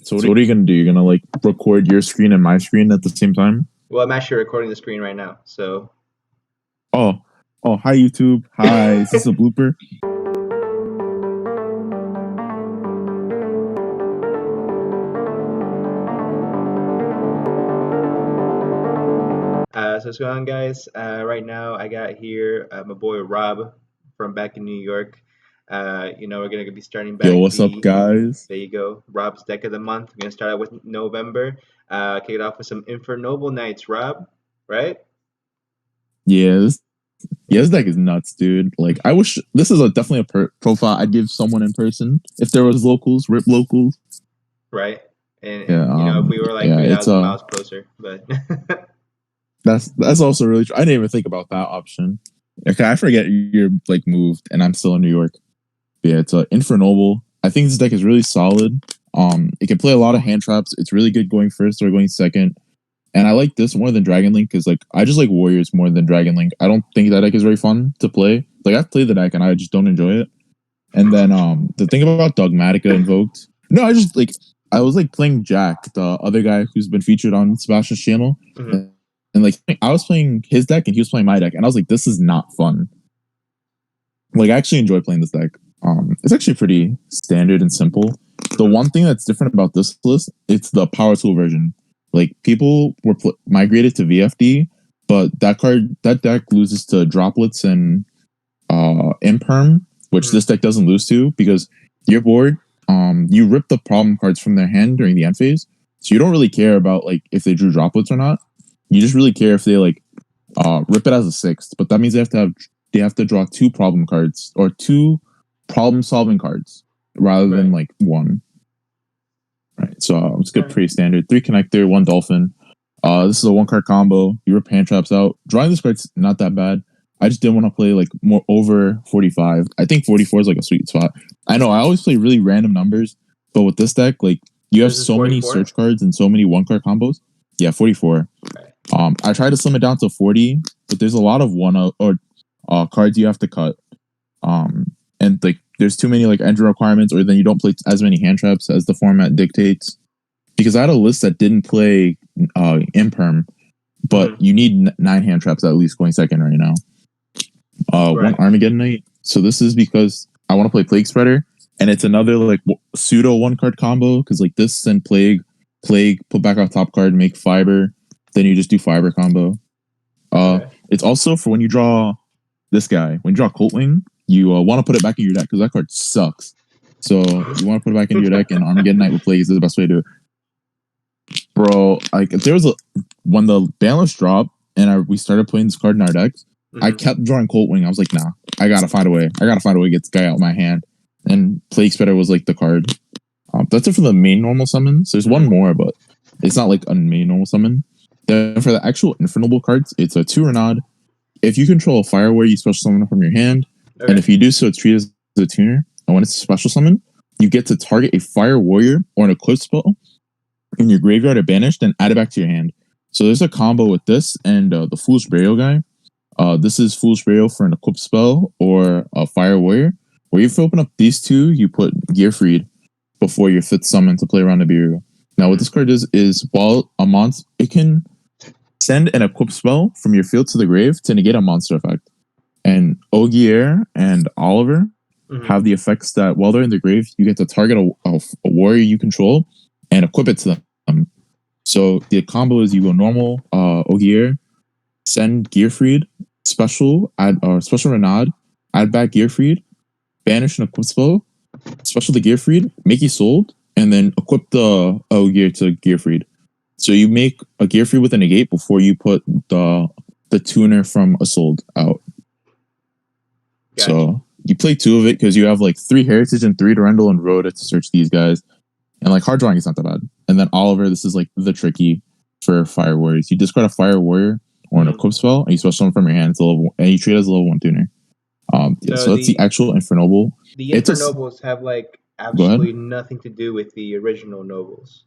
So what are you gonna do? You're gonna like record your screen and my screen at the same time? Well, I'm actually recording the screen right now, so. Oh, hi YouTube. Hi, is this a blooper? So what's going on, guys? Right now, I got here my boy Rob from back in New York. We're gonna be starting back Yo, what's up, guys? There you go, Rob's deck of the month. We're gonna start out with November. Kick it off with some INFERNOBLE Knights, Rob. Right? This deck is nuts, dude. Like, I wish this is definitely a profile I'd give someone in person if there was locals, rip locals. Right. And Yeah, if we were like yeah, 3,000 miles closer, but. That's also really true. I didn't even think about that option. Okay, I forget you're like moved and I'm still in New York. But yeah, it's INFERNOBLE. I think this deck is really solid. It can play a lot of hand traps. It's really good going first or going second. And I like this more than Dragon Link because like I just like Warriors more than Dragon Link. I don't think that deck is very fun to play. Like I've played the deck and I just don't enjoy it. And then the thing about Dogmatica Invoked. No, I was like playing Jack, the other guy who's been featured on Sebastian's channel. Mm-hmm. And like I was playing his deck and he was playing my deck, and I was like, this is not fun. Like I actually enjoy playing this deck. It's actually pretty standard and simple. The one thing that's different about this list, it's the power tool version. Like people were migrated to VFD, but that deck loses to droplets and imperm, which this deck doesn't lose to because your board, you rip the problem cards from their hand during the end phase, so you don't really care about like if they drew droplets or not. You just really care if they like rip it as a sixth, but that means they have to draw two problem cards or two problem solving cards rather than like one. Right. So it's good, pretty standard. 3 connector, 1 dolphin. This is a 1-card combo. You rip hand traps out. Drawing this card's not that bad. I just didn't want to play like more over 45. I think 44 is like a sweet spot. I know I always play really random numbers, but with this deck, like you have so many search cards and so many 1-card combos. Yeah, 44. Okay. I tried to slim it down to 40, but there's a lot of cards you have to cut. And like there's too many like engine requirements, or then you don't play as many hand traps as the format dictates. Because I had a list that didn't play imperm, but you need 9 hand traps at least going second right now. One Armageddon Knight. So this is because I want to play Plague Spreader, and it's another like pseudo 1-card combo because like this and Plague, put back off top card, make Fiber. Then you just do Fiber combo. It's also for when you draw this guy. When you draw Coltwing, you want to put it back in your deck because that card sucks. So you want to put it back in your deck, and Armageddon Knight with Plague is the best way to do it. Bro, like if there was when the ban list dropped and we started playing this card in our decks, I kept drawing Coltwing. I was like, nah, I gotta find a way. I gotta find a way to get this guy out of my hand. And Plague Spreader was like the card. That's it for the main normal summons. There's one more, but it's not like a main normal summon. Then for the actual INFERNOBLE cards, it's a 2 Renaud. If you control a Fire Warrior, you special summon it from your hand. Okay. And if you do so, it's treated as a tuner. And when it's a special summon, you get to target a Fire Warrior or an Eclipse spell in your graveyard or banished and add it back to your hand. So there's a combo with this and the Foolish Burial guy. This is Foolish Burial for an Eclipse spell or a Fire Warrior. Where if you open up these two, you put Gearfried before your 5th summon to play around the Burial. Now what this card is while a monster, it can send an equip spell from your field to the grave to negate a monster effect. And Ogier and Oliver have the effects that while they're in the grave, you get to target a warrior you control and equip it to them. So the combo is you go normal Ogier, send Gearfried, special Renaud, add back Gearfried, banish an equip spell, special the Gearfried, make you sold, and then equip the Ogier to Gearfried. So you make a Gearfried with a negate before you put the tuner from Assault out. Gotcha. So you play 2 of it because you have like 3 Heritage and 3 Durendal and Rhoda to search these guys. And like hard drawing is not that bad. And then Oliver, this is like the tricky for Fire Warriors. You discard a Fire Warrior or an equip spell and you special summon from your hand. It's a level, and you treat it as a level 1 tuner. So that's the actual INFERNOBLE. The INFERNOBLEs have like absolutely nothing to do with the original Nobles.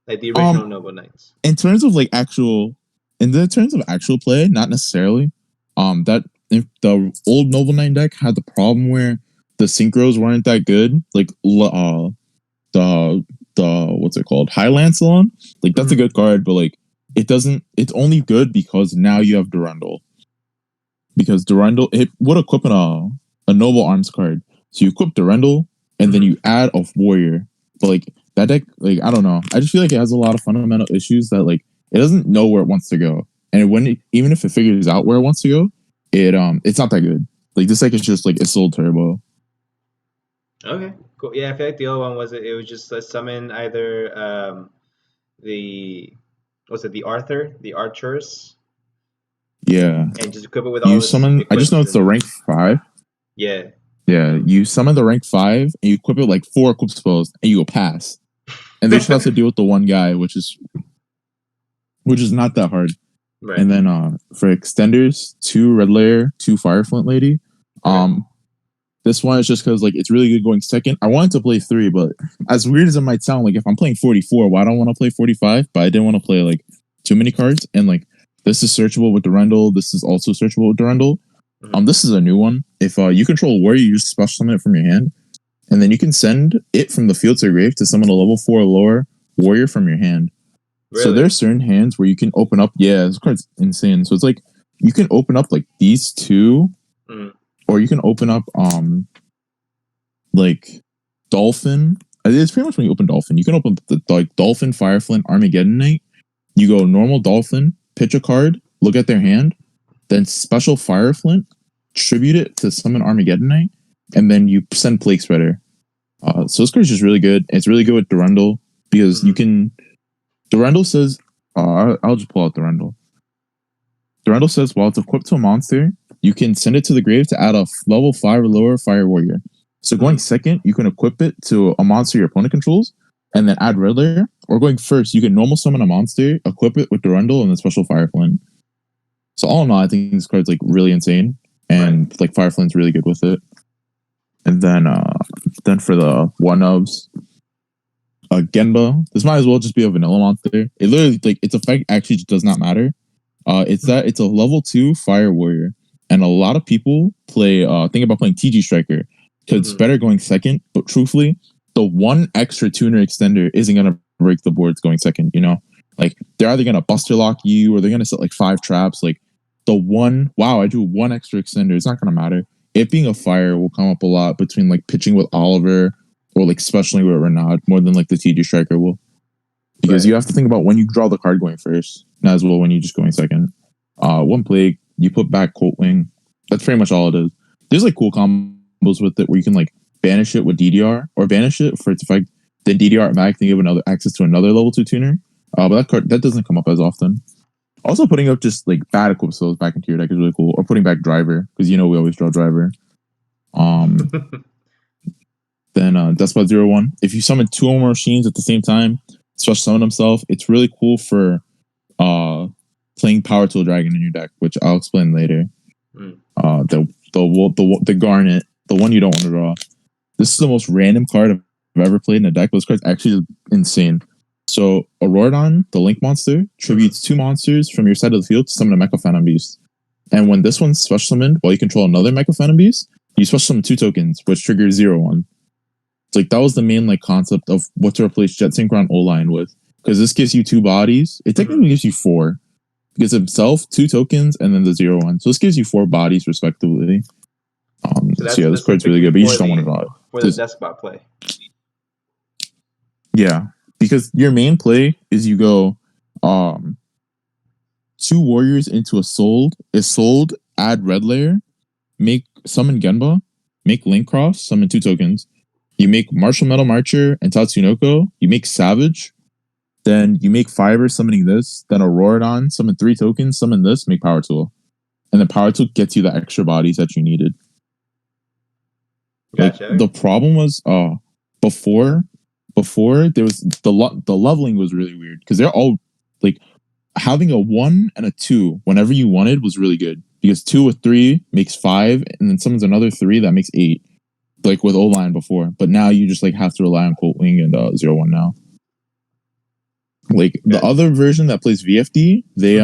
Like the original Noble Knights. In terms of actual play, not necessarily. That if the old Noble Knight deck had the problem where the synchros weren't that good. Like the what's it called, High Lancelot. Like that's a good card, but like it doesn't. It's only good because now you have Durandal. Because Durandal, it would equip a Noble Arms card. So you equip Durandal, and then you add a Warrior. But like that deck, like I don't know. I just feel like it has a lot of fundamental issues that like it doesn't know where it wants to go, and even if it figures out where it wants to go, it's not that good. Like this deck is just like Isolde Turbo. Okay, cool. Yeah, I feel like the other one was it was just summon either the what's it, the Archers, Yeah. and just equip it with all You this summon. I just know equipment it's the and rank 5. yeah. Yeah. You summon the rank 5, and you equip it like 4 equip spells, and you go pass. And they just have to deal with the one guy, which is not that hard. Right. And then for extenders, 2 Red Layer, 2 Fireflint Lady. This one is just because like it's really good going second. I wanted to play 3, but as weird as it might sound, like if I'm playing 44, why don't I want to play 45? But I didn't want to play like too many cards. And like this is searchable with Durandal. This is also searchable with Durandal. This is a new one. If you control a warrior, you just special summon it from your hand, and then you can send it from the field to grave to summon a level 4 or lower warrior from your hand. Really? So there are certain hands where you can open up. Yeah, this card's insane. So it's like you can open up like these 2. Or you can open up like Dolphin. It's pretty much when you open Dolphin. You can open the like Dolphin, Fireflint, Armageddon Knight. You go normal Dolphin, pitch a card, look at their hand, then special Fireflint, tribute it to summon Armageddon Knight, and then you send Plague Spreader. So this card is just really good. It's really good with Durandal because you can. Durandal says, I'll just pull out Durandal. Durandal says, while it's equipped to a monster, you can send it to the grave to add a level 5 or lower Fire Warrior. So going second, you can equip it to a monster your opponent controls, and then add Red Layer. Or going first, you can normal summon a monster, equip it with Durandal, and then special Fireflint. So all in all, I think this card's like really insane, and like Fireflint's really good with it. And then for the 1-ofs, Genba. This might as well just be a vanilla monster. It literally like its effect actually just does not matter. It's a level 2 Fire Warrior, and a lot of people think about playing TG Striker because it's better going second. But truthfully, the one extra tuner extender isn't gonna break the boards going second. You know, like they're either gonna Buster Lock you or they're gonna set like 5 traps. Like the one, wow, I do 1 extra extender. It's not gonna matter. It being a fire will come up a lot between like pitching with Oliver or like especially with Renaud more than like the TG Striker will, because you have to think about when you draw the card going first, not as well when you're just going second. 1 Plague, you put back Colt Wing. That's pretty much all it is. There's like cool combos with it where you can like banish it with DDR or banish it for its effect, then DDR it back, then give another access to another level 2 tuner. But that card that doesn't come up as often. Also, putting up just like bad equip souls back into your deck is really cool, or putting back Driver because you know we always draw Driver. Then Despot 01. If you summon 2 or more machines at the same time, special summon himself, it's really cool for playing Power Tool Dragon in your deck, which I'll explain later. The Garnet, the one you don't want to draw. This is the most random card I've ever played in a deck, but this card's actually insane. So Auroradon, the Link monster, tributes 2 monsters from your side of the field to summon a Mecha Phantom Beast. And when this one's special summoned while you control another Mecha Phantom Beast, you special summon 2 tokens, which triggers 0/1. It's like that was the main like concept of what to replace Jet Synchron O-Line with. Because this gives you 2 bodies. It technically gives you 4. Because himself, 2 tokens, and then the 0/1. So this gives you 4 bodies respectively. So yeah, this card's really good, but you just don't want to draw it. For the Despot play. Yeah. Because your main play is you go 2 warriors into Isolde, add Red Layer, make summon Genba, make Link Cross, summon 2 tokens. You make Martial Metal Marcher and Tatsunoko, you make Savage, then you make Fiber summoning this, then Auroradon, summon 3 tokens, summon this, make Power Tool. And then Power Tool gets you the extra bodies that you needed. Gotcha. Like, the problem was before there was the leveling was really weird because they're all like having a 1 and a 2 whenever you wanted was really good because 2 with 3 makes 5 and then summons another 3 that makes 8, like with O-Line before. But now you just like have to rely on Colt Wing and 0/1 now. Like the other version that plays VFD, they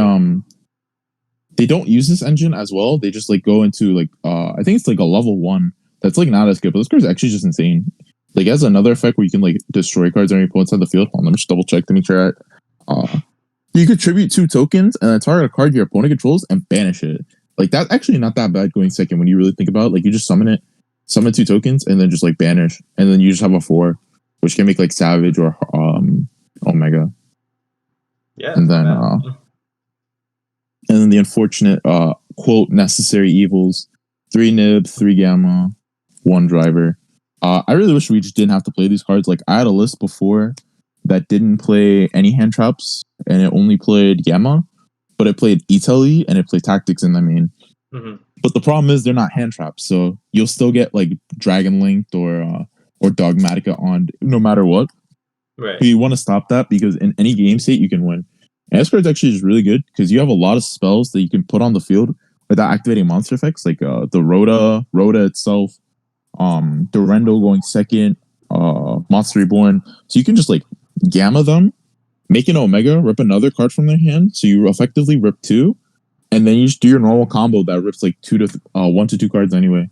don't use this engine as well. They just like go into like I think it's like a level 1 that's like not as good, but this card's actually just insane. Like, it has another effect where you can like destroy cards on your opponent's side of the field. Hold on, let me just double check to make sure. You could tribute 2 tokens and then target a card your opponent controls and banish it. Like, that's actually not that bad going second when you really think about it. Like, you just summon 2 tokens, and then just like banish, and then you just have a 4, which can make like Savage or Omega. Yeah. And then the unfortunate quote necessary evils: 3 nib, 3 gamma, 1 driver. I really wish we just didn't have to play these cards. Like, I had a list before that didn't play any hand traps, and it only played gamma, but it played Italy and it played tactics in the main. Mm-hmm. But the problem is they're not hand traps, so you'll still get like Dragon Linked or Dogmatica on no matter what. Right. But you want to stop that because in any game state you can win. And this card's actually just really good because you have a lot of spells that you can put on the field without activating monster effects, like the Rhoda itself, Durendo going second, Monster Reborn. So you can just like gamma them, make an Omega, rip another card from their hand, so you effectively rip 2, and then you just do your normal combo that rips like 1 to 2 cards anyway.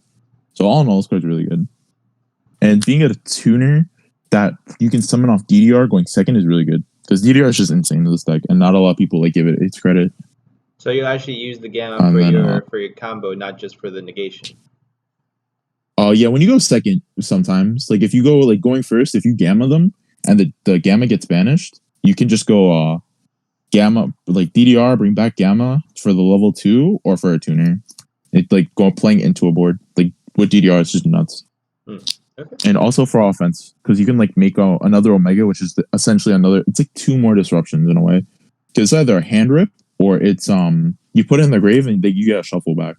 So all in all, this card's really good. And being a tuner that you can summon off DDR going second is really good because DDR is just insane to this deck, and not a lot of people like give it its credit. So you actually use the gamma for your combo, not just for the negation. Yeah, when you go second, sometimes like if you go like going first, if you gamma them and the gamma gets banished, you can just go gamma like DDR, bring back gamma for the level 2 or for a tuner. It like playing into a board like with DDR, it's just nuts. Okay. And also for offense, because you can like make another Omega, which is essentially it's like 2 more disruptions in a way. Because it's either a hand rip or it's you put it in the grave and you get a shuffle back.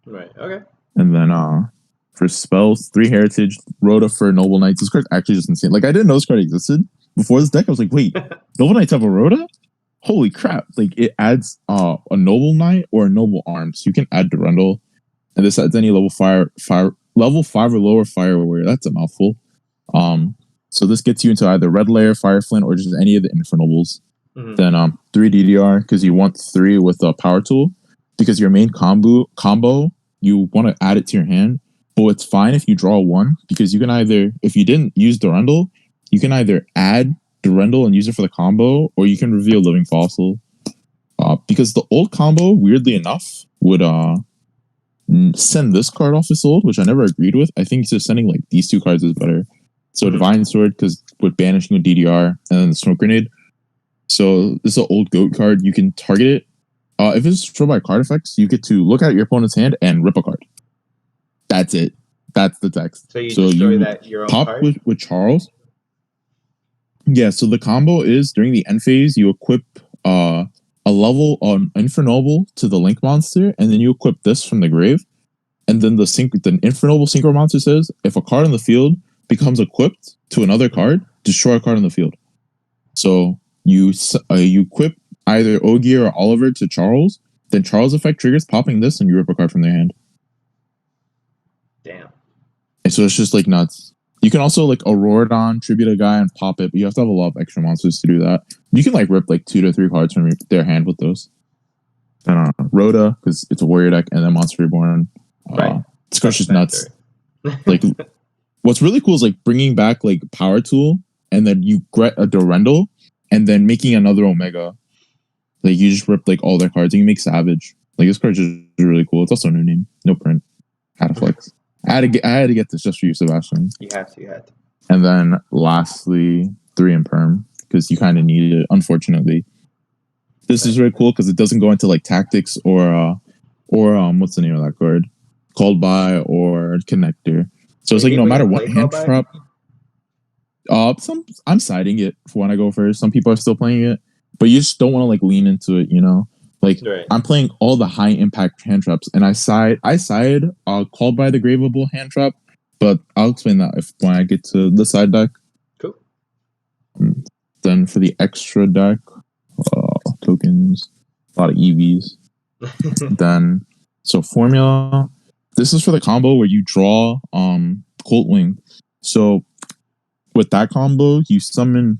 Right. Okay. And then for spells, 3 heritage, Rhoda for Noble Knights. This card's actually just insane. Like, I didn't know this card existed before this deck. I was like, wait, Noble Knights have a Rhoda? Holy crap. Like, it adds a Noble Knight or a Noble Arm. So you can add Durendal. And this adds any level 5 or lower fire warrior. That's a mouthful. So this gets you into either Red Lair, Fire Flint, or just any of the Infernobles. Mm-hmm. Then 3 DDR, because you want 3 with a Power Tool. Because your main combo you want to add it to your hand, but it's fine if you draw 1, because you can either, if you didn't use Durendal, you can either add Durendal and use it for the combo, or you can reveal Living Fossil. Because the old combo, weirdly enough, would send this card off its old, which I never agreed with. I think just sending like these 2 cards is better. So Divine Sword, because with banishing a DDR, and then the Smoke Grenade. So this is an old GOAT card. You can target it. If it's destroyed by card effects, you get to look at your opponent's hand and rip a card. That's it. That's the text. So you destroy that your own pop card? With Charles. Yeah, so the combo is during the end phase, you equip a level on Infernoble to the Link monster, and then you equip this from the grave. And then the Infernoble Synchro monster says, if a card on the field becomes equipped to another card, destroy a card on the field. So you equip either Ogier or Oliver to Charles, then Charles effect triggers popping this, and you rip a card from their hand. Damn. And so it's just like nuts. You can also like Auroradon, tribute a guy, and pop it, but you have to have a lot of extra monsters to do that. You can like rip like 2 to 3 cards from their hand with those. Then Rhoda, because it's a warrior deck, and then Monster Reborn. Right. This card's just nuts. Like, what's really cool is like bringing back like Power Tool, and then you get a Durendal, and then making another Omega. Like, you just rip like all their cards, and you make Savage. Like, this card's just really cool. It's also no name, no print. Had to flex. I had to get this just for you, Sebastian. You had to. And then lastly, 3 in Perm, because you kind of need it, unfortunately. This is really cool because it doesn't go into like tactics or what's the name of that card? Called by or Connector. So it's like no matter what hand trap. I'm siding it for when I go first. Some people are still playing it, but you just don't want to like lean into it, you know? Like, right. I'm playing all the high impact hand traps, and I side Called by the Graveable hand trap, but I'll explain that when I get to the side deck. Cool. Then for the extra deck, tokens, a lot of EVs. Then, so formula. This is for the combo where you draw Colt Wing. So with that combo, you summon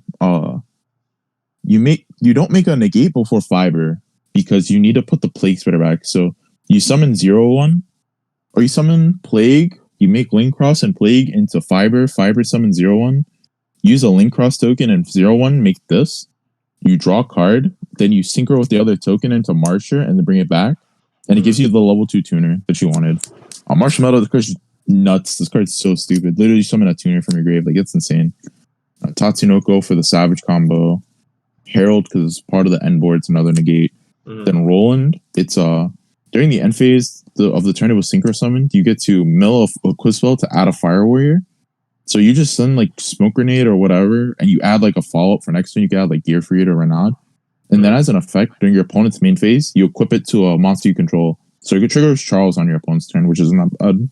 you don't make a negate before Fiber, because you need to put the Plague Spreader back. So you summon 0/1, or you summon Plague you make Link Cross and Plague into Fiber summon 0/1, use a Link Cross token and 0/1, make this. You draw a card, then you synchro with the other token into Marsher and then bring it back. And it gives you the level 2 tuner that you wanted. Marshmallow, this card's nuts. This card's so stupid. Literally summon a tuner from your grave. Like, it's insane. Tatsunoko for the Savage combo. Herald, because it's part of the end board, it's another negate. Then Roland, it's during the end phase of the turn it was synchro summoned, you get to mill a quick spell to add a Fire Warrior. So you just send like Smoke Grenade or whatever, and you add like a follow-up for next turn. You can add like Gear Freed or Renaud. And then as an effect, during your opponent's main phase, you equip it to a monster you control. So you can trigger Charles on your opponent's turn, which is not bad.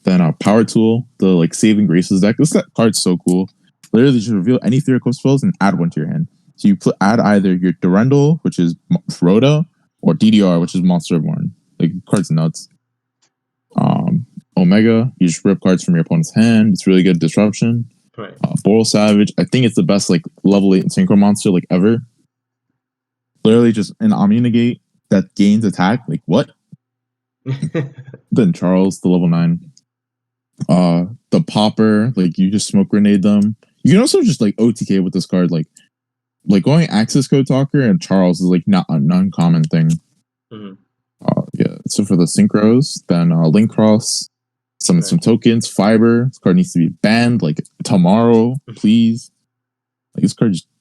Then Power Tool, the like Saving Graces deck. This card's so cool. Literally just reveal any 3 equip spells and add one to your hand. So you add either your Durandal, which is Rhoda, or DDR, which is Monster Born. Like, card's nuts. Omega, you just rip cards from your opponent's hand. It's really good disruption. Right. Boral Savage, I think it's the best like level 8 synchro monster like ever. Literally just an Omni Negate that gains attack. Like, what? Then Charles, the level 9. The Popper, like you just Smoke Grenade them. You can also just like OTK with this card, like going Access Code Talker and Charles is like not an uncommon thing. Yeah. So for the synchros, then Link Cross, summon some tokens. Fiber, this card needs to be banned like tomorrow, please. Like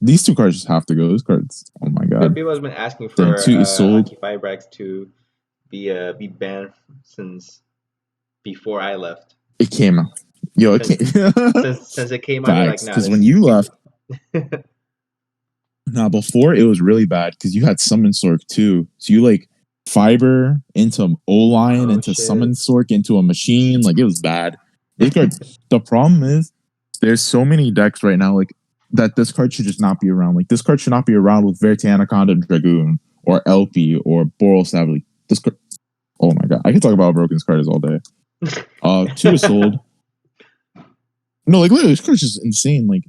these 2 cards just have to go. This card's, oh my god. People have been asking for Fibrax to be banned since before I left. It came out. Yo, it came since it came out, like, because when you left. Nah, before it was really bad because you had Summon Sork too. So you like Fiber into O-Line into shit. Summon Sork into a machine. Like, it was bad. This card, the problem is there's so many decks right now like that this card should just not be around. Like, this card should not be around with Verti Anaconda Dragoon or LP or Boral Savage. This card, oh my god, I can talk about how broken this card is all day. 2 is sold. No, like literally, this card's just insane. Like,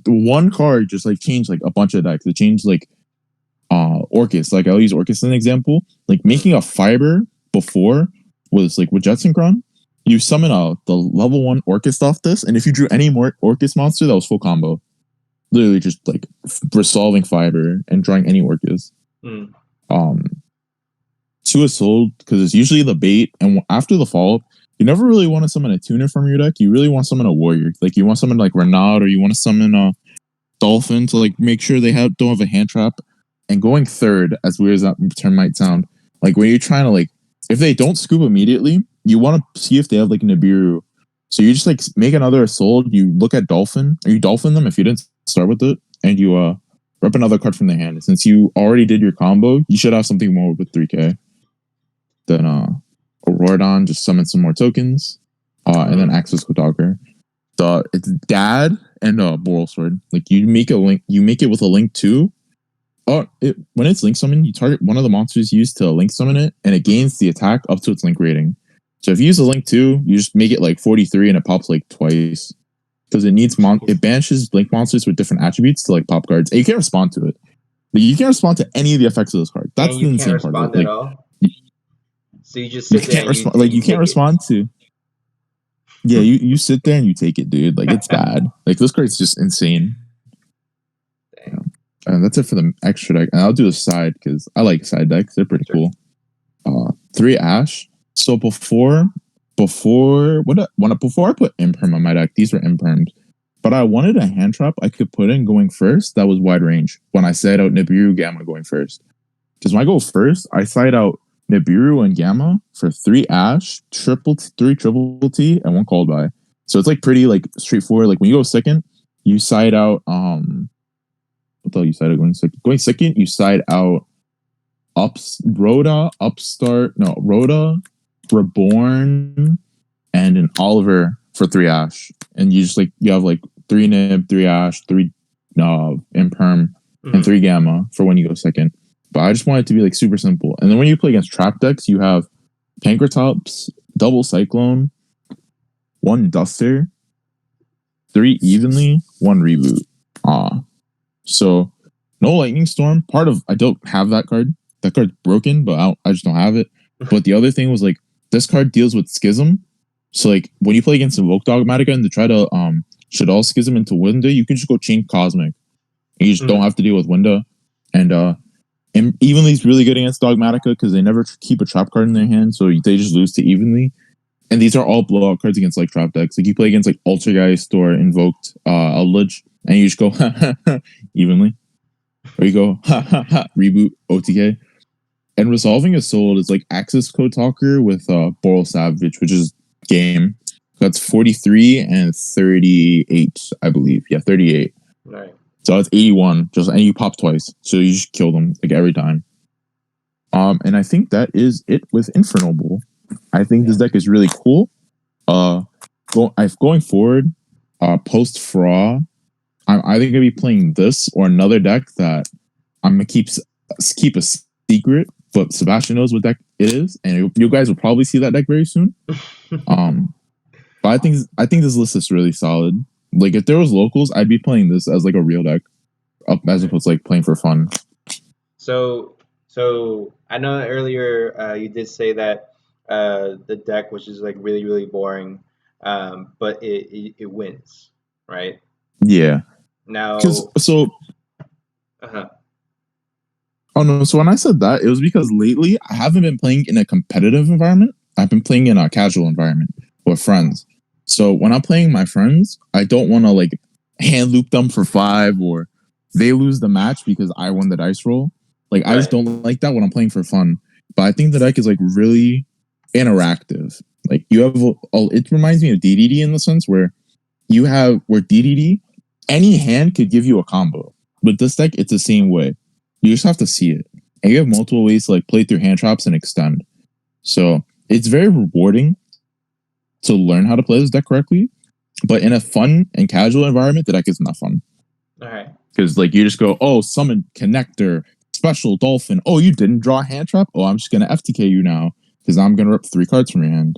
one card just like changed like a bunch of decks. It changed like Orcus. Like, I'll use Orcus as an example. Like, making a Fiber before was like with Jet Synchron, you summon the level 1 Orcus off this, and if you drew any more Orcus monster, that was full combo. Literally just like resolving Fiber and drawing any Orcus. 2 is sold because it's usually the bait, and after the follow-up, you never really want to summon a tuner from your deck. You really want to summon a warrior. Like, you want to summon like Renaud, or you want to summon a Dolphin to like make sure they don't have a hand trap. And going third, as weird as that term might sound, like when you're trying to like, if they don't scoop immediately, you want to see if they have like Nibiru. So you just like make another Assault. You look at Dolphin, or you Dolphin them if you didn't start with it, and you rep another card from the hand. Since you already did your combo, you should have something more with 3K. Then Auroradon, just summon some more tokens, and then Access Kotalker. It's Dad and Boral Sword. Like, you make it with a Link 2. When it's Link Summon, you target one of the monsters used to Link Summon it, and it gains the attack up to its Link rating. So if you use a Link 2, you just make it like 43 and it pops like twice. Because it banishes Link monsters with different attributes to like pop cards. And you can't respond to it. Like, you can't respond to any of the effects of this card. That's the insane part. Like, so you just sit there. You can't respond to. Yeah, you sit there and you take it, dude. Like, it's bad. Like, this card's just insane. Damn. And that's it for the extra deck. And I'll do a side because I like side decks. They're pretty cool. 3 Ash. So before I put Imperm on my deck, these were Impermed. But I wanted a hand trap I could put in going first that was wide range when I side out Nibiru Gamma going first. Because when I go first, I side out Nibiru and Gamma for 3 Ash, 3 triple T, and 1 called by. So it's like pretty like straightforward. Like, when you go second, you side out what the hell you side out going second? Going second, you side out Rhoda, Reborn, and an Oliver for 3 Ash. And you just like you have like 3 Nib, 3 Ash, 3 Imperm, and 3 Gamma for when you go second. But I just want it to be like super simple. And then when you play against trap decks, you have Pankratops, double Cyclone, 1 Duster, 3 Evenly, 1 Reboot. So no Lightning Storm. I don't have that card. That card's broken, but I just don't have it. But the other thing was like this card deals with Schism. So like when you play against Invoke Dogmatica and to try to Shaddoll Schism into Winda, you can just go chain Cosmic. And you just don't Mhm. have to deal with Winda. And Evenly's really good against Dogmatica because they never keep a trap card in their hand, so they just lose to Evenly. And these are all blowout cards against like trap decks. Like you play against like Ultrageist or Invoked Eldritch, and you just go Evenly. Or you go reboot OTK. And Resolving a Soul is like Access Code Talker with Boral Savage, which is game. That's 43 and 38, I believe. Yeah, 38. Right. So it's 81. And you pop twice. So you just kill them like every time. And I think that is it with INFERNOBLE. I think this deck is really cool. Going forward, post Fra, I'm either gonna be playing this or another deck that I'm gonna keep a secret, but Sebastian knows what deck it is, and you guys will probably see that deck very soon. But I think this list is really solid. Like if there was locals, I'd be playing this as like a real deck, as opposed to like playing for fun. So I know earlier you did say that the deck was just like really really boring, but it wins, right? Yeah, because Now, so uh-huh. oh no, so when I said that, it was because lately I haven't been playing in a competitive environment. I've been playing in a casual environment with friends. So when I'm playing my friends, I don't want to like hand loop them for 5 or they lose the match because I won the dice roll. Like I just Right. don't like that when I'm playing for fun. But I think the deck is like really interactive. Like you have, it reminds me of DDD in the sense where DDD, any hand could give you a combo. With this deck, it's the same way. You just have to see it. And you have multiple ways to like play through hand traps and extend. So it's very rewarding to learn how to play this deck correctly. But in a fun and casual environment, the deck is not fun. All right. Because like you just go, oh, summon connector, special dolphin. Oh, you didn't draw a hand trap? Oh, I'm just gonna FTK you now because I'm gonna rip 3 cards from your hand.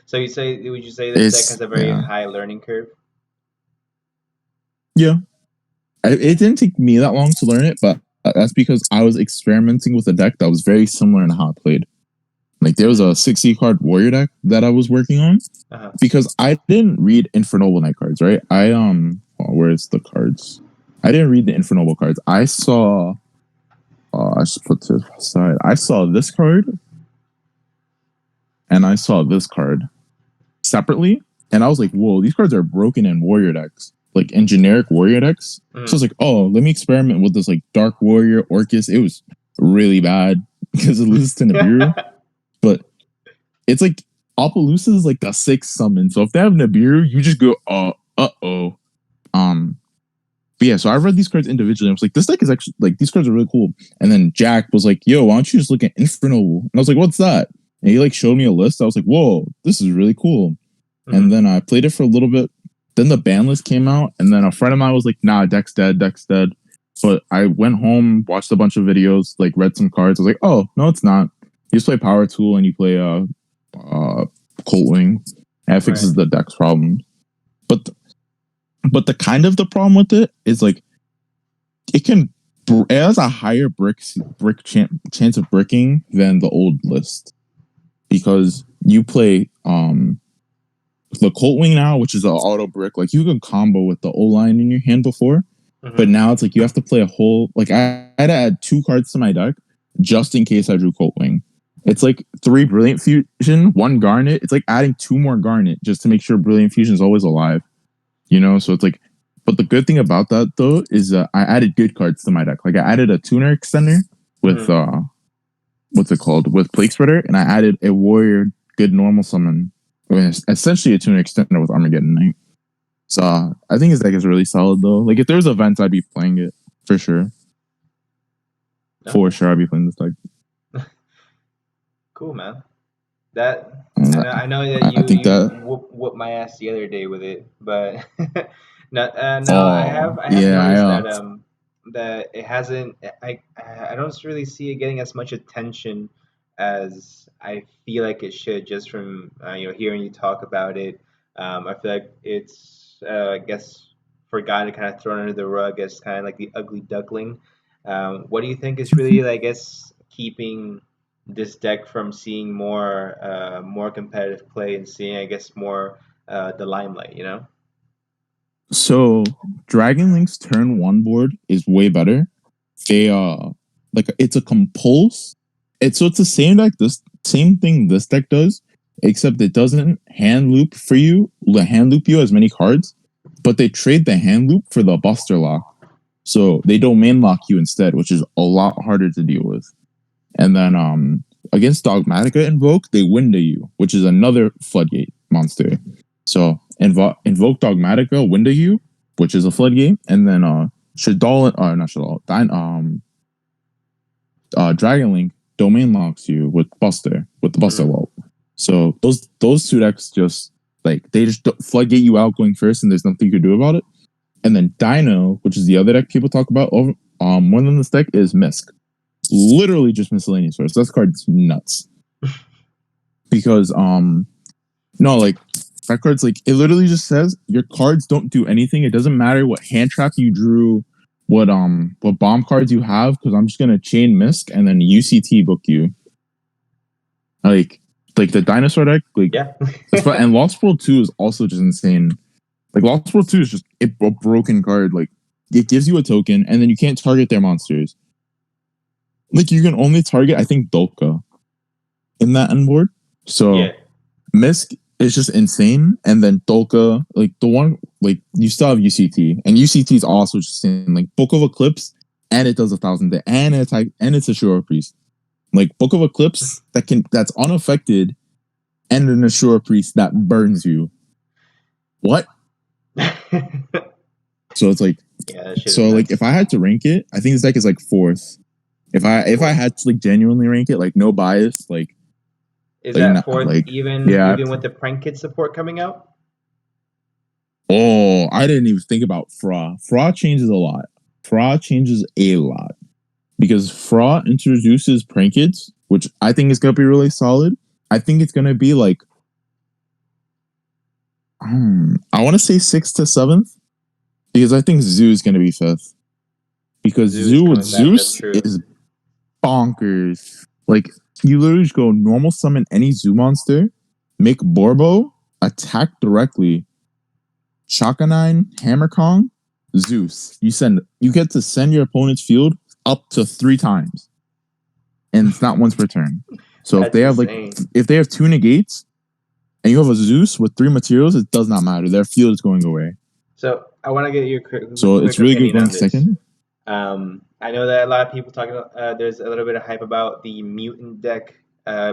So would you say this deck It's has a very yeah. high learning curve? Yeah. It didn't take me that long to learn it, but that's because I was experimenting with a deck that was very similar in how it played. Like there was a 60 card warrior deck that I was working on Uh-huh. because I didn't read INFERNOBLE Night cards, right? Where's the cards? I didn't read the INFERNOBLE cards. I saw I just put to the side. I saw this card and I saw this card separately, and I was like, whoa, these cards are broken in warrior decks, like in generic warrior decks. So I was like, oh, let me experiment with this like Dark Warrior Orcus. It was really bad because it loses to Nibiru, but it's like Opelousas is like the 6th summon. So if they have Nibiru, you just go, oh. But yeah, so I read these cards individually. I was like, this deck is actually like these cards are really cool. And then Jack was like, yo, why don't you just look at INFERNOBLE? And I was like, what's that? And he like showed me a list. I was like, whoa, this is really cool. And then I played it for a little bit. Then the ban list came out, and then a friend of mine was like, nah, deck's dead, deck's dead. But I went home, watched a bunch of videos, like read some cards. I was like, oh, no, it's not. You just play Power Tool and you play Colt Wing. And it fixes the deck's problem. But the kind of the problem with it is like it has a higher chance of bricking than the old list because you play the Colt Wing now, which is an auto brick. Like you can combo with the O line in your hand before, but now it's like you have to play a whole. Like I had to add 2 cards to my deck just in case I drew Colt Wing. It's like 3 Brilliant Fusion, 1 Garnet. It's like adding 2 more Garnet just to make sure Brilliant Fusion is always alive. You know, so it's like, but the good thing about that though is I added good cards to my deck. Like I added a tuner extender with what's it called, with Plague Spreader, and I added a warrior good normal summon. I mean, essentially a tuner extender with Armageddon Knight. So I think his deck is really solid though. Like if there's events, I'd be playing it for sure. For sure, I'd be playing this deck. Cool, man. That And I know that I think you that. whoop my ass the other day with it, but no, Oh I have yeah, noticed that that it hasn't. I don't really see it getting as much attention as I feel like it should, just from hearing you talk about it. I feel like it's I guess forgotten, kind of thrown under the rug as kind of like the ugly duckling. What do you think is really, I guess, keeping this deck from seeing more competitive play and seeing, I guess, more the limelight, you know? So Dragon Link's turn one board is way better. They like it's a compulse. It's the same deck, this same thing this deck does, except it doesn't hand loop you as many cards, but they trade the hand loop for the Buster Lock. So they domain lock you instead, which is a lot harder to deal with. And then against Dogmatica Invoke, they window you, which is another floodgate monster. So invoke Dogmatica, window you, which is a floodgate, and then Shaddoll, not Shaddoll, Dragon Link domain locks you with the Buster Walt. So those two decks just like they just floodgate you out going first, and there's nothing you can do about it. And then Dino, which is the other deck people talk about more than this deck, is Misk. Literally just miscellaneous source. That card's nuts. Because no, like that card's like it literally just says your cards don't do anything. It doesn't matter what hand trap you drew, what bomb cards you have, because I'm just gonna chain Misk and then UCT book you. Like the dinosaur deck, like yeah. And Lost World 2 is also just insane. Like Lost World 2 is just a broken card. Like it gives you a token and then you can't target their monsters. Like you can only target, I think, Dolka in that end board. So yeah. Misk is just insane, and then Dolka, like the one, like you still have UCT, and UCT is also just insane. Like Book of Eclipse, and it does 1,000, and it's a Ashura Priest. Like Book of Eclipse that's unaffected, and an Ashura Priest that burns you. What? So it's like, like if I had to rank it, I think this deck is like fourth. If I had to like genuinely rank it, like no bias, like is that fourth even with the Prank Kid support coming out? Oh, I didn't even think about Fra. Fra changes a lot. Because Fra introduces Prank Kids, which I think is gonna be really solid. I think it's gonna be like I want to say 6th to 7th, because I think Zoo is gonna be 5th. Because Zoo with Zeus is bonkers. Like you literally just go normal summon any Zoo monster, make Borbo, attack directly, Chaka 9, Hammer Kong, Zeus. You get to send your opponent's field up to 3 times. And it's not once per turn. So if they have if they have 2 negates and you have a Zeus with 3 materials, it does not matter. Their field is going away. So I want to get your quick it's really good going second. I know that a lot of people talking about, there's a little bit of hype about the mutant deck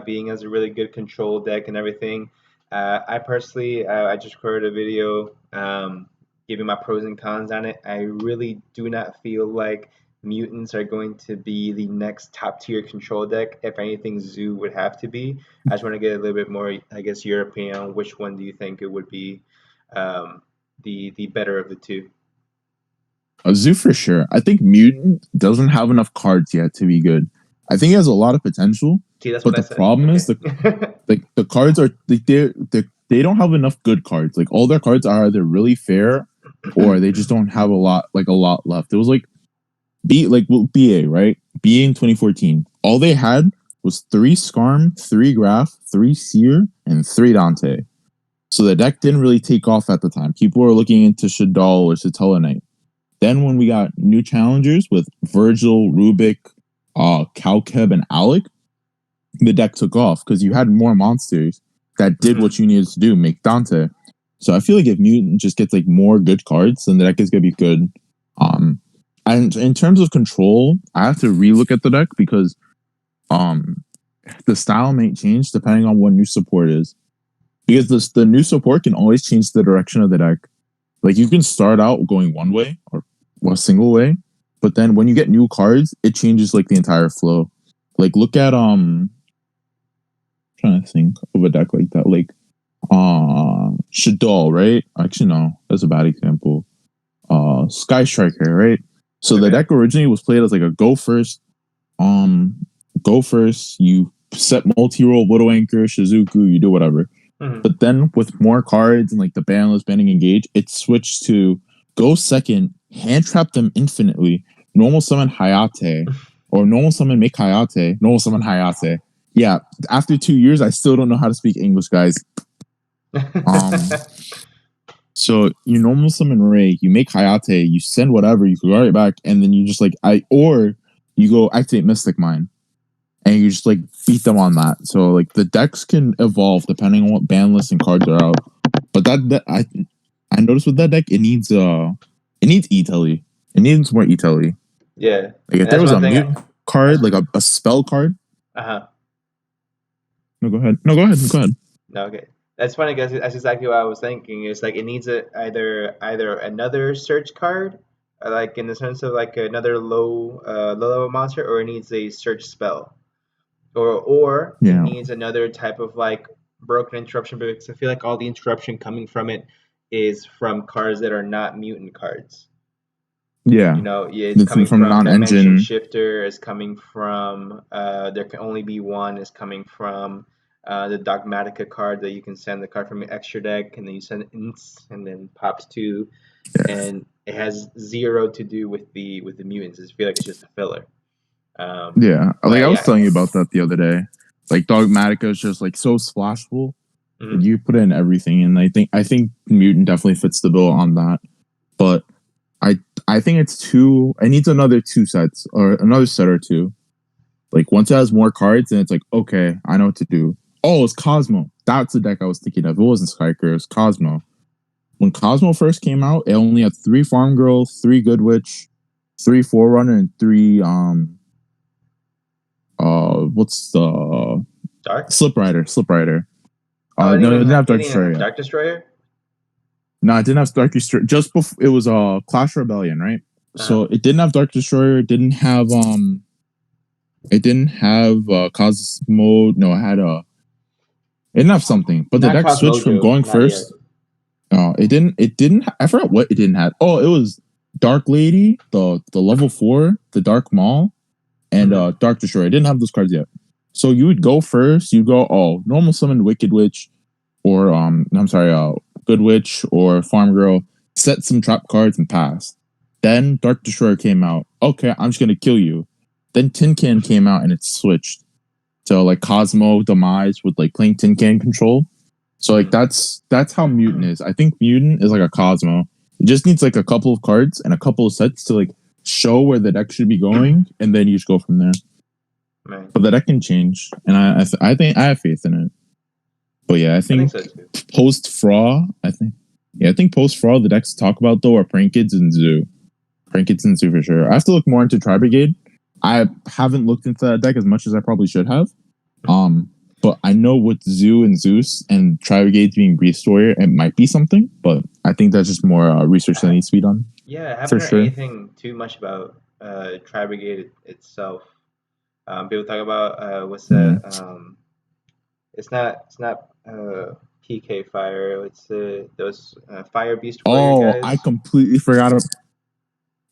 being as a really good control deck and everything. I personally, I just recorded a video giving my pros and cons on it. I really do not feel like mutants are going to be the next top tier control deck. If anything, Zoo would have to be. I just want to get a little bit more, I guess, your opinion on which one do you think it would be the better of the two. A Zoo for sure. I think Mutant doesn't have enough cards yet to be good. I think it has a lot of potential. But the problem is the cards are they don't have enough good cards. Like all their cards are either really fair or they just don't have a lot left. It was like BA, right? BA in 2014. All they had was 3 Skarm, 3 Graph, 3 Seer, and 3 Dante. So the deck didn't really take off at the time. People were looking into Shaddoll or Satellanite. Then when we got new challengers with Virgil, Rubik, Kalkeb, and Alec, the deck took off because you had more monsters that did what you needed to do, make Dante. So I feel like if Mutant just gets like more good cards, then the deck is gonna be good. And in terms of control, I have to relook at the deck because the style may change depending on what new support is. Because the new support can always change the direction of the deck. Like you can start out going one way or a single way, but then when you get new cards, it changes like the entire flow. Like look at trying to think of a deck like that. Like Shaddoll, right? Actually no, that's a bad example. Sky Striker, right? So the deck originally was played as like a go first, you set multi-roll, Widow Anchor, Shizuku, you do whatever. But then with more cards and like the banless, banning engage, it switched to go second, hand trap them infinitely, normal summon Hayate, or normal summon make Hayate, normal summon Hayate, Yeah, after 2 years, I still don't know how to speak English, guys. So you normal summon Ray, you make Hayate, you send whatever, you can go right back, and then you just like or you go activate Mystic Mine, and you just like beat them on that. So like the decks can evolve depending on what ban lists and cards are out. But I noticed with that deck, it needs E-Telly. It needs more E-Telly. Yeah, Like if and there that's was one a thing. mutant card, like a spell card. Uh-huh. No, go ahead. No, go ahead. Go ahead. No, okay. That's funny because that's exactly what I was thinking. It's like it needs either another search card, like in the sense of like another low level monster, or it needs a search spell, or it Yeah. needs another type of like broken interruption. Because I feel like all the interruption coming from it is from cards that are not mutant cards. Yeah. You know, yeah, it's It's coming from from Dimension non-engine. Shifter. It's coming from there can only be one. It's coming from the Dogmatica card that you can send the card from your extra deck, and then you send ints, and then pops two, Yeah. and it has zero to do with the mutants. I feel like it's just a filler. Yeah. Like But I was yeah, telling you about that the other day. Like Dogmatica is just like so splashable. Like mhm. you put in everything, and I think Mutant definitely fits the bill on that. But I think it's two. It needs another two sets or another set or two. Like once it has more cards, and it's like okay, I know what to do. Oh, it's Cosmo. That's the deck I was thinking of. It wasn't Striker. It was Cosmo. When Cosmo first came out, it only had 3 Farm Girl, 3 Good Witch, 3 Forerunner, and 3 what's the Dark. Slip Rider? Slip Rider. Oh, No, it didn't have it Dark didn't even Destroyer have yet. Dark Destroyer. No, it didn't have Dark Destroyer. Just before it was Clash Rebellion, right? Uh-huh. So it didn't have Dark Destroyer. It didn't have Cosmo. No, it had it didn't have something. But the Not deck switched from Cosmojo, going not yet. first. It didn't. It didn't. I forgot what it didn't have. Oh, it was Dark Lady, the level 4, the Dark Maul, and Mhm. Dark Destroyer. I didn't have those cards yet. So you would go first. You go normal summon Wicked Witch, or I'm sorry, Good Witch or Farm Girl. Set some trap cards and pass. Then Dark Destroyer came out. Okay, I'm just gonna kill you. Then Tin Can came out and it switched to like Cosmo Demise with like playing Tin Can control. So like that's how Mutant is. I think Mutant is like a Cosmo. It just needs like a couple of cards and a couple of sets to like show where the deck should be going, and then you just go from there. Right. But the deck can change, and I think I have faith in it. But yeah, I I think think so too. post Fraud, I think post Fraud the decks to talk about though are Prank Kids and Zoo. Prank Kids and Zoo for sure. I have to look more into Tri Brigade. I haven't looked into that deck as much as I probably should have. But I know with Zoo and Zeus and Tri Brigades being Beast Warrior, it might be something. But I think that's just more research that needs to be done Yeah, I haven't for heard sure. anything too much about Tri Brigade itself. People talk about what's that? Mhm. It's not PK Fire. It's those Fire Beast Warrior Oh, I guys. completely forgot about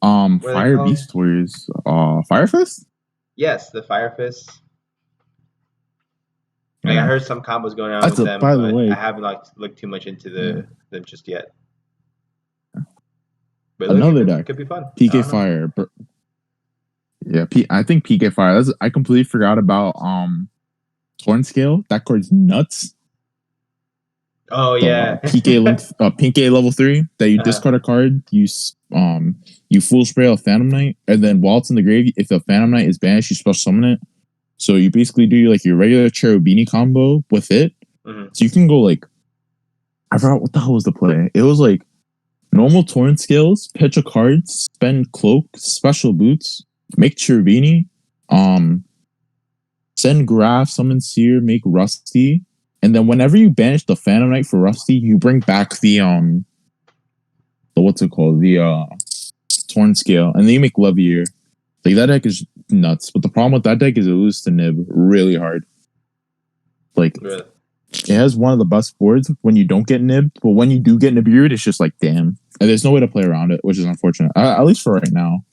What are they Fire called? Beast Warriors. Fire Fist? Yes, the Fire Fists. Like I Yeah. heard some combos going on That's with a them, by the but I way. haven't like looked too much into Yeah. them just yet. But it looks like Another it deck. could be fun. I PK don't know. Fire. Yeah, I think PK Fire. I completely forgot about Torn Scale. That card's nuts. Oh The yeah. PK link PK level 3 that you Uh-huh. discard a card, you full spray a Phantom Knight, and then while it's in the grave, if the Phantom Knight is banished, you special summon it. So you basically do like your regular Cherubini combo with it. Mhm. So you can go like I forgot what the hell was the play. It was like normal Torrent Scales, pitch a card, spend Cloak, special boots, make Cherubini, um, send Graph, summon Seer, make Rusty, and then whenever you banish the Phantom Knight for Rusty, you bring back the what's it called? The Torn Scale, and then you make Levier. Like that deck is nuts. But the problem with that deck is it loses to Nib really hard. Like Really. it has one of the best boards when you don't get nibbed, but when you do get nibbed, it's just like damn. And there's no way to play around it, which is unfortunate. At least for right now.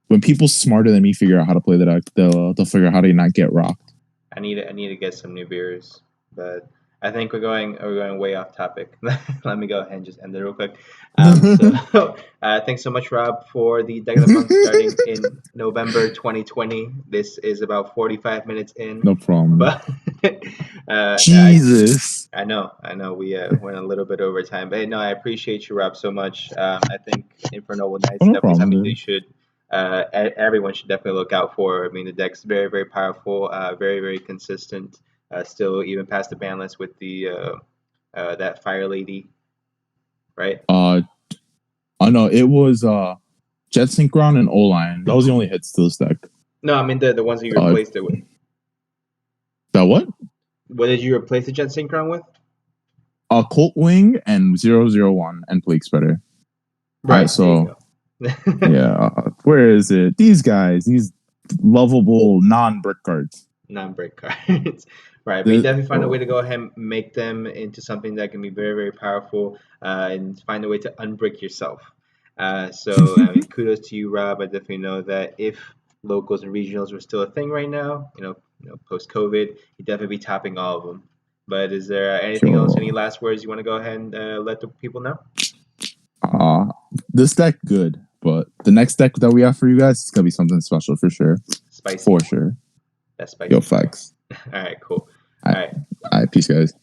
When people smarter than me figure out how to play the deck, they'll figure out how to not get rocked. I need to get some new beers, but I think we're going way off topic. Let me go ahead and just end it real quick. So thanks so much, Rob, for the deck of the month starting in November 2020. This is about 45 minutes in, No problem. but Jesus. I know, we went a little bit over time, but no, I appreciate you, Rob, so much. I think INFERNOBLE Oh, Knights no definitely problem, something they dude. should. Everyone should definitely look out for. I mean, the deck's very, very powerful, very, very consistent. Still, even past the ban list with the that Fire Lady, right? I know it was Jet Synchron and O-Line. That was the only hits to this deck. No, I mean the ones that you Uh, replaced it with. that what? What did you replace the Jet Synchron with? Colt Wing and 001 and Plague Spreader. Right, there you So go. yeah, where is it? These guys, these lovable non-brick cards. Non-break cards. Right, but you The, definitely find a way oh, to go ahead and make them into something that can be very, very powerful, and find a way to unbrick yourself. So, I mean, kudos to you, Rob. I definitely know that if locals and regionals were still a thing right now, post-COVID, you'd definitely be topping all of them. But is there anything else, any yo, last words you want to go ahead and let the people know? uh, this deck good, but the next deck that we have for you guys is gonna be something special for sure, Spicy. for sure. That's Yo, spicy fire. facts. All right, cool. All All right, right. all right, peace, guys.